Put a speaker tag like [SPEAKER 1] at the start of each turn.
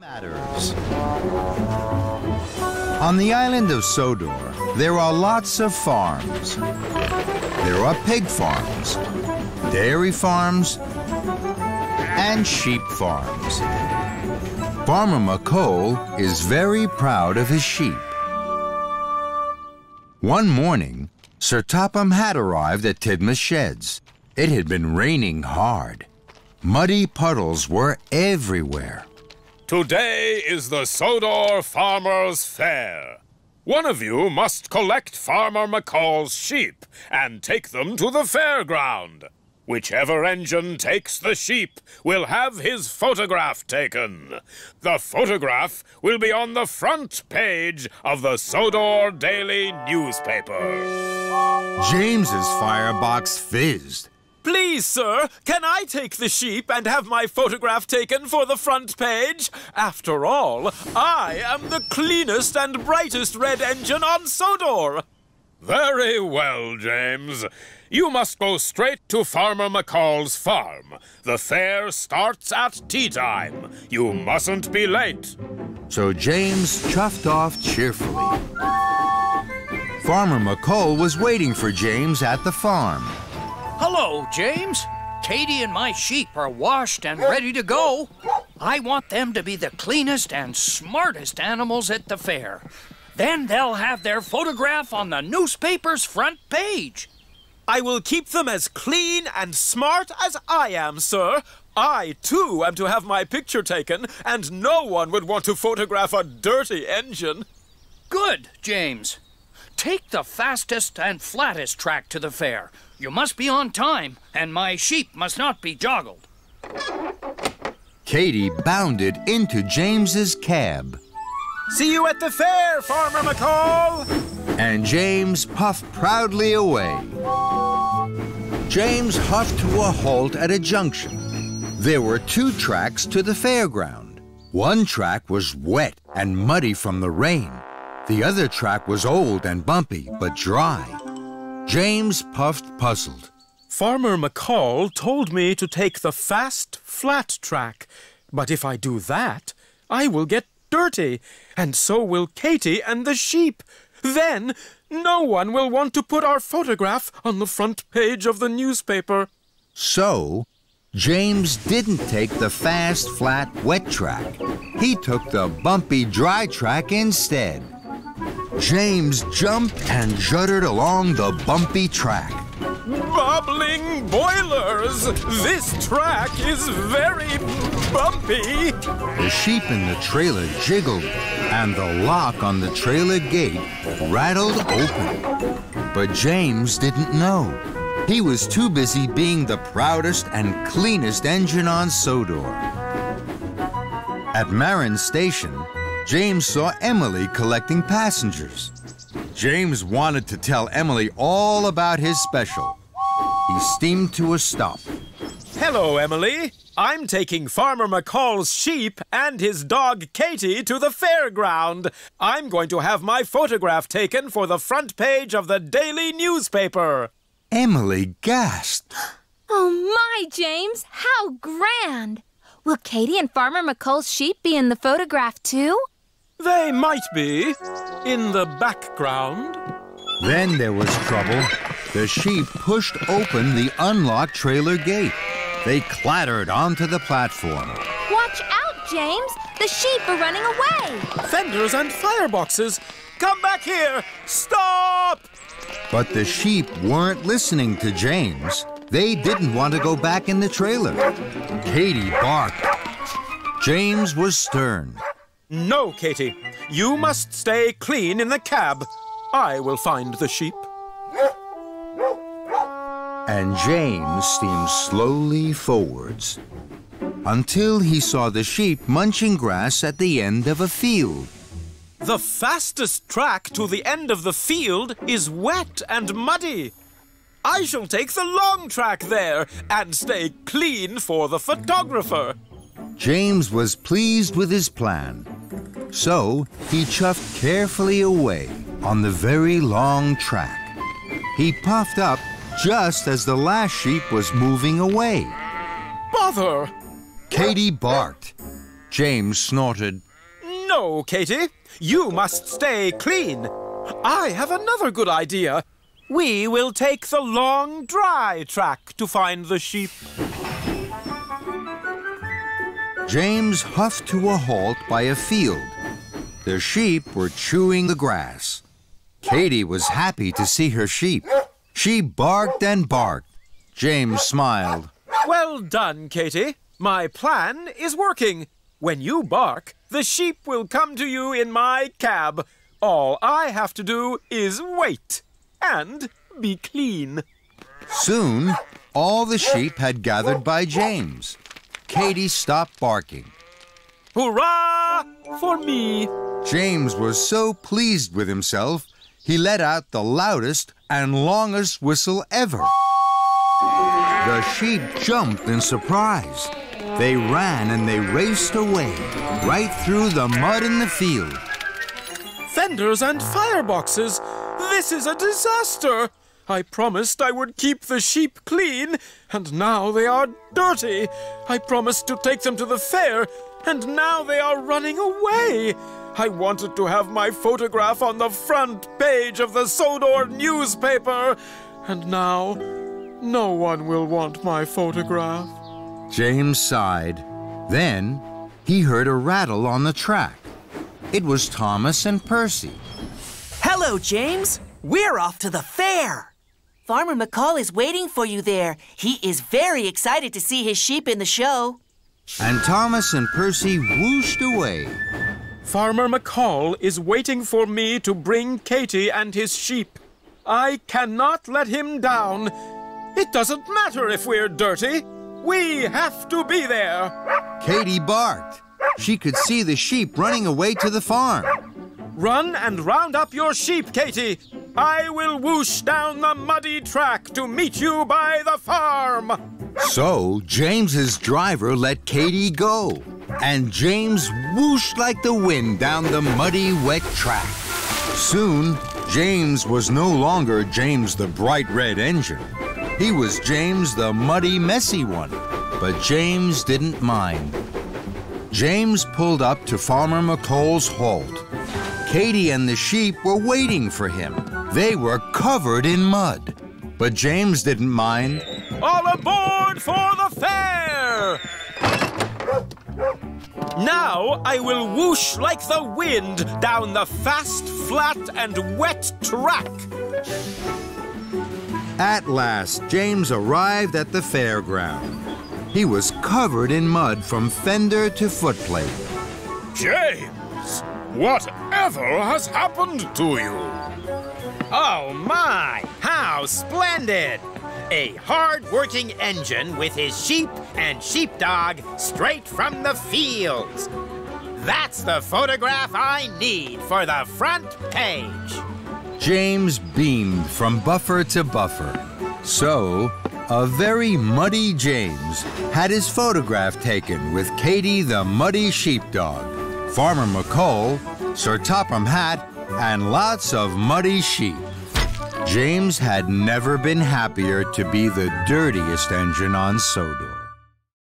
[SPEAKER 1] Matters. On the island of Sodor, there are lots of farms. There are pig farms, dairy farms, and sheep farms. Farmer McColl is very proud of his sheep. One morning, Sir Topham had arrived at Tidmouth's sheds. It had been raining hard. Muddy puddles were everywhere.
[SPEAKER 2] Today is the Sodor Farmers' Fair. One of you must collect Farmer McColl's sheep and take them to the fairground. Whichever engine takes the sheep will have his photograph taken. The photograph will be on the front page of the Sodor Daily newspaper.
[SPEAKER 1] James's firebox fizzed.
[SPEAKER 3] Please, sir, can I take the sheep and have my photograph taken for the front page? After all, I am the cleanest and brightest red engine on Sodor.
[SPEAKER 2] Very well, James. You must go straight to Farmer McColl's farm. The fair starts at tea time. You mustn't be late.
[SPEAKER 1] So James chuffed off cheerfully. Farmer McColl was waiting for James at the farm.
[SPEAKER 4] Hello, James. Katie and my sheep are washed and ready to go. I want them to be the cleanest and smartest animals at the fair. Then they'll have their photograph on the newspaper's front page.
[SPEAKER 3] I will keep them as clean and smart as I am, sir. I, too, am to have my picture taken, and no one would want to photograph a dirty engine.
[SPEAKER 4] Good, James. Take the fastest and flattest track to the fair. You must be on time, and my sheep must not be joggled.
[SPEAKER 1] Katie bounded into James's cab.
[SPEAKER 3] See you at the fair, Farmer McColl!
[SPEAKER 1] And James puffed proudly away. James huffed to a halt at a junction. There were two tracks to the fairground. One track was wet and muddy from the rain. The other track was old and bumpy, but dry. James puffed, puzzled.
[SPEAKER 3] Farmer McColl told me to take the fast, flat track. But if I do that, I will get dirty, and so will Katie and the sheep. Then no one will want to put our photograph on the front page of the newspaper.
[SPEAKER 1] So, James didn't take the fast, flat, wet track. He took the bumpy, dry track instead. James jumped and juddered along the bumpy track.
[SPEAKER 3] Bubbling boilers! This track is very bumpy!
[SPEAKER 1] The sheep in the trailer jiggled, and the lock on the trailer gate rattled open. But James didn't know. He was too busy being the proudest and cleanest engine on Sodor. At Marin Station, James saw Emily collecting passengers. James wanted to tell Emily all about his special. He steamed to a stop.
[SPEAKER 3] Hello, Emily. I'm taking Farmer McColl's sheep and his dog Katie to the fairground. I'm going to have my photograph taken for the front page of the daily newspaper.
[SPEAKER 1] Emily gasped.
[SPEAKER 5] Oh my, James, how grand! Will Katie and Farmer McColl's sheep be in the photograph too?
[SPEAKER 3] They might be in the background.
[SPEAKER 1] Then there was trouble. The sheep pushed open the unlocked trailer gate. They clattered onto the platform.
[SPEAKER 5] Watch out, James! The sheep are running away!
[SPEAKER 3] Fenders and fireboxes! Come back here! Stop!
[SPEAKER 1] But the sheep weren't listening to James. They didn't want to go back in the trailer. Katie barked. James was stern.
[SPEAKER 3] No, Katie. You must stay clean in the cab. I will find the sheep.
[SPEAKER 1] And James steamed slowly forwards until he saw the sheep munching grass at the end of a field.
[SPEAKER 3] The fastest track to the end of the field is wet and muddy. I shall take the long track there and stay clean for the photographer.
[SPEAKER 1] James was pleased with his plan. So he chuffed carefully away on the very long track. He puffed up just as the last sheep was moving away.
[SPEAKER 3] Bother!
[SPEAKER 1] Katie barked. James snorted.
[SPEAKER 3] No, Katie, you must stay clean. I have another good idea. We will take the long, dry track to find the sheep.
[SPEAKER 1] James huffed to a halt by a field. The sheep were chewing the grass. Katie was happy to see her sheep. She barked and barked. James smiled.
[SPEAKER 3] Well done, Katie. My plan is working. When you bark, the sheep will come to you in my cab. All I have to do is wait and be clean.
[SPEAKER 1] Soon, all the sheep had gathered by James. Katie stopped barking.
[SPEAKER 3] Hurrah for me!
[SPEAKER 1] James was so pleased with himself, he let out the loudest and longest whistle ever. The sheep jumped in surprise. They ran and they raced away, right through the mud in the field.
[SPEAKER 3] Fenders and fireboxes! This is a disaster! I promised I would keep the sheep clean, and now they are dirty. I promised to take them to the fair, and now they are running away. I wanted to have my photograph on the front page of the Sodor newspaper, and now no one will want my photograph.
[SPEAKER 1] James sighed. Then he heard a rattle on the track. It was Thomas and Percy.
[SPEAKER 6] Hello, James. We're off to the fair. Farmer McCall is waiting for you there. He is very excited to see his sheep in the show.
[SPEAKER 1] And Thomas and Percy whooshed away.
[SPEAKER 3] Farmer McCall is waiting for me to bring Katie and his sheep. I cannot let him down. It doesn't matter if we're dirty. We have to be there.
[SPEAKER 1] Katie barked. She could see the sheep running away to the farm.
[SPEAKER 3] Run and round up your sheep, Katie. I will whoosh down the muddy track to meet you by the farm.
[SPEAKER 1] So James's driver let Katie go, and James whooshed like the wind down the muddy, wet track. Soon, James was no longer James the bright red engine. He was James the muddy, messy one, but James didn't mind. James pulled up to Farmer McColl's halt. Katie and the sheep were waiting for him. They were covered in mud, but James didn't mind.
[SPEAKER 3] All aboard for the fair! Now I will whoosh like the wind down the fast, flat, and wet track.
[SPEAKER 1] At last, James arrived at the fairground. He was covered in mud from fender to footplate.
[SPEAKER 2] James, whatever has happened to you?
[SPEAKER 7] Oh my, how splendid! A hard-working engine with his sheep and sheepdog straight from the fields. That's the photograph I need for the front page.
[SPEAKER 1] James beamed from buffer to buffer. So, a very muddy James had his photograph taken with Katie the muddy sheepdog, Farmer McColl, Sir Topham Hatt, and lots of muddy sheep. James had never been happier to be the dirtiest engine on Sodor.